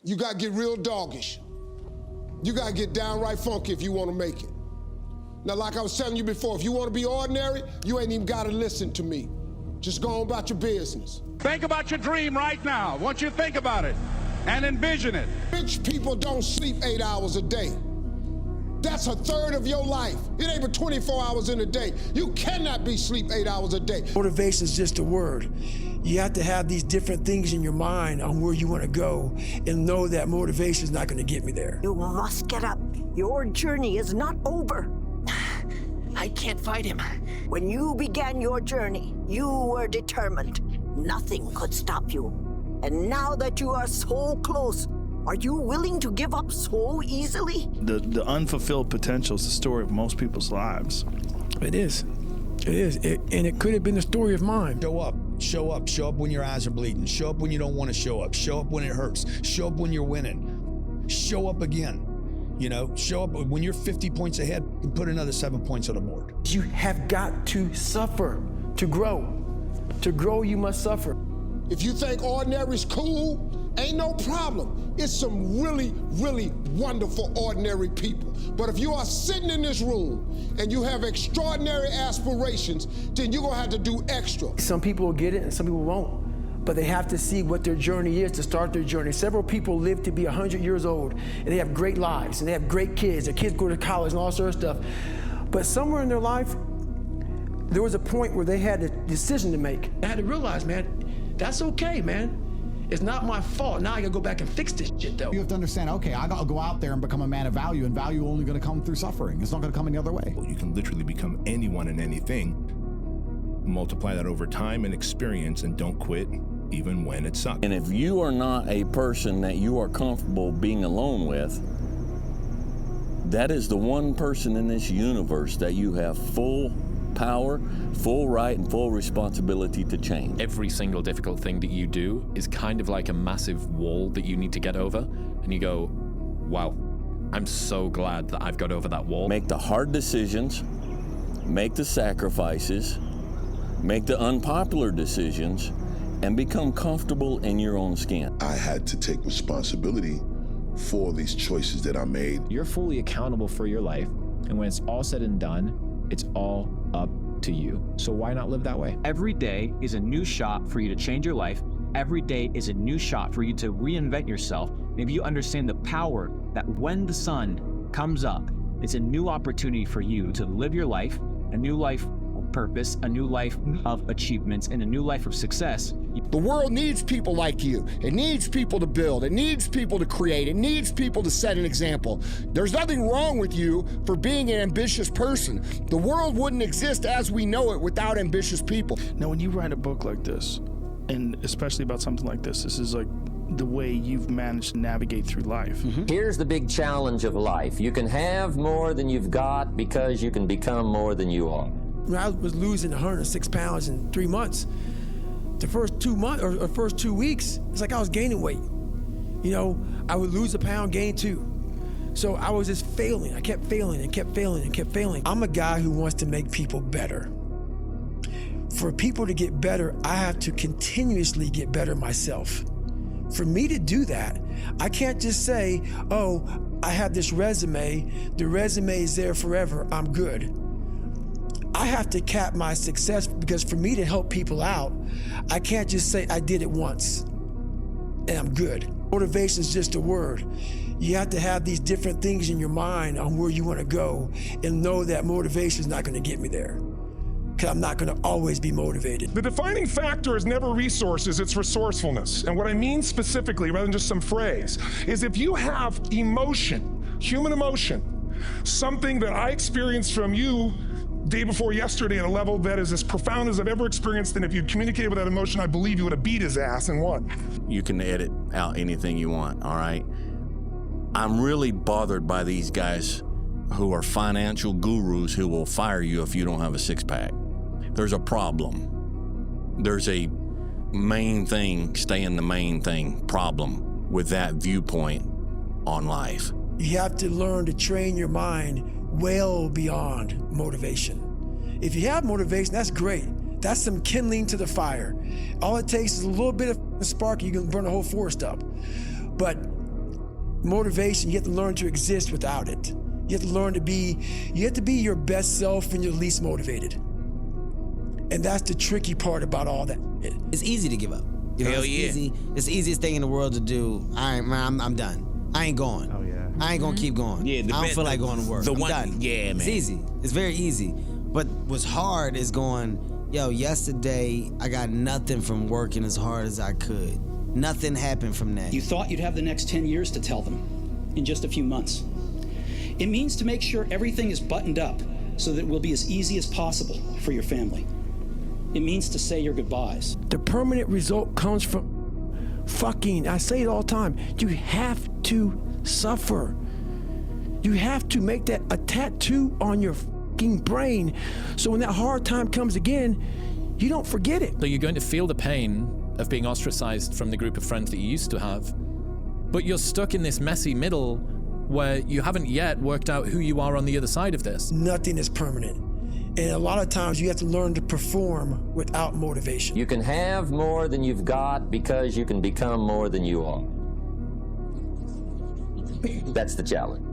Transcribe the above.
You got to get real doggish. You got to get downright funky if you want to make it. Now, like I was telling you before, if you want to be ordinary, you ain't even got to listen to me. Just go on about your business. Think about your dream right now. Once you think about it and envision it. Rich people don't sleep 8 hours a day. That's a third of your life. It ain't but 24 hours in a day. You cannot be sleep 8 hours a day. Motivation is just a word. You have to have these different things in your mind on where you want to go and know that motivation is not going to get me there. You must get up. Your journey is not over. I can't fight him. When you began your journey, you were determined. Nothing could stop you. And now that you are so close, are you willing to give up so easily? The unfulfilled potential is the story of most people's lives. It is. It is. And it could have been the story of mine. Show up. Show up. Show up when your eyes are bleeding. Show up when you don't want to show up. Show up when it hurts. Show up when you're winning. Show up again. You know, show up when you're 50 points ahead and put another 7 points on the board. You have got to suffer to grow. To grow, you must suffer. If you think ordinary's cool, ain't no problem. It's some really, really wonderful ordinary people. But if you are sitting in this room and you have extraordinary aspirations, then you're gonna have to do extra. Some people will get it and some people won't. But they have to see what their journey is to start their journey. Several people live to be 100 years old and they have great lives and they have great kids. Their kids go to college and all sorts of stuff. But somewhere in their life, there was a point where they had a decision to make. I had to realize, man, that's okay, man. It's not my fault. Now I gotta go back and fix this shit, though. You have to understand, okay, I gotta go out there and become a man of value, and value only gonna come through suffering. It's not gonna come any other way. You can literally become anyone and anything. Multiply that over time and experience, and don't quit even when it sucks. And if you are not a person that you are comfortable being alone with, that is the one person in this universe that you have full power, full right, and full responsibility to change. Every single difficult thing that you do is kind of like a massive wall that you need to get over, and you go, wow, I'm so glad that I've got over that wall. Make the hard decisions, make the sacrifices, make the unpopular decisions, and become comfortable in your own skin. I had to take responsibility for these choices that I made. You're fully accountable for your life, and when it's all said and done, it's all up to you. So why not live that way? Every day is a new shot for you to change your life. Every day is a new shot for you to reinvent yourself. Maybe you understand the power that when the sun comes up, it's a new opportunity for you to live your life, a new life of purpose, a new life of achievements, and a new life of success. The world needs people like you. It needs people to build. It needs people to create. It needs people to set an example. There's nothing wrong with you for being an ambitious person. The world wouldn't exist as we know it without ambitious people. Now, when you write a book like this, and especially about something like this is like the way you've managed to navigate through life. Here's the big challenge of life. You can have more than you've got because you can become more than you are. When I was losing 106 pounds in 3 months, the first 2 months or first 2 weeks, it's like I was gaining weight. You know, I would lose a pound, gain 2. So I was just failing. I kept failing and kept failing and kept failing. I'm a guy who wants to make people better. For people to get better, I have to continuously get better myself. For me to do that, I can't just say, oh, I have this resume. The resume is there forever. I'm good. I have to cap my success, because for me to help people out, I can't just say I did it once and I'm good. Motivation is just a word. You have to have these different things in your mind on where you want to go and know that motivation is not going to get me there, because I'm not going to always be motivated. The defining factor is never resources, it's resourcefulness. And what I mean specifically, rather than just some phrase, is if you have emotion, human emotion, something that I experienced from you day before yesterday at a level that is as profound as I've ever experienced, and if you'd communicated with that emotion, I believe you would have beat his ass and won. You can edit out anything you want, all right? I'm really bothered by these guys who are financial gurus who will fire you if you don't have a six-pack. There's a problem. There's a main thing, staying the main thing problem with that viewpoint on life. You have to learn to train your mind well beyond motivation. If you have motivation, that's great. That's some kindling to the fire. All it takes is a little bit of a spark, you can burn a whole forest up. But Motivation, you have to learn to exist without it. You have to learn to be, you have to be your best self when you're least motivated. And that's the tricky part about all that. It's easy to give up. You know, Hell it's yeah. easy. It's the easiest thing in the world to do. I'm done. I ain't going. Oh yeah. I ain't gonna keep going. Yeah, I don't feel like going to work. I'm done. Yeah, man. It's easy. It's very easy. But what's hard is going, yo, yesterday I got nothing from working as hard as I could. Nothing happened from that. You thought you'd have the next 10 years to tell them in just a few months. It means to make sure everything is buttoned up so that it will be as easy as possible for your family. It means to say your goodbyes. The permanent result comes from fucking, I say it all the time, you have to suffer. You have to make that a tattoo on your fucking brain so when that hard time comes again, you don't forget it. So you're going to feel the pain of being ostracized from the group of friends that you used to have, but you're stuck in this messy middle where you haven't yet worked out who you are on the other side of this. Nothing is permanent. And a lot of times you have to learn to perform without motivation. You can have more than you've got because you can become more than you are. That's the challenge.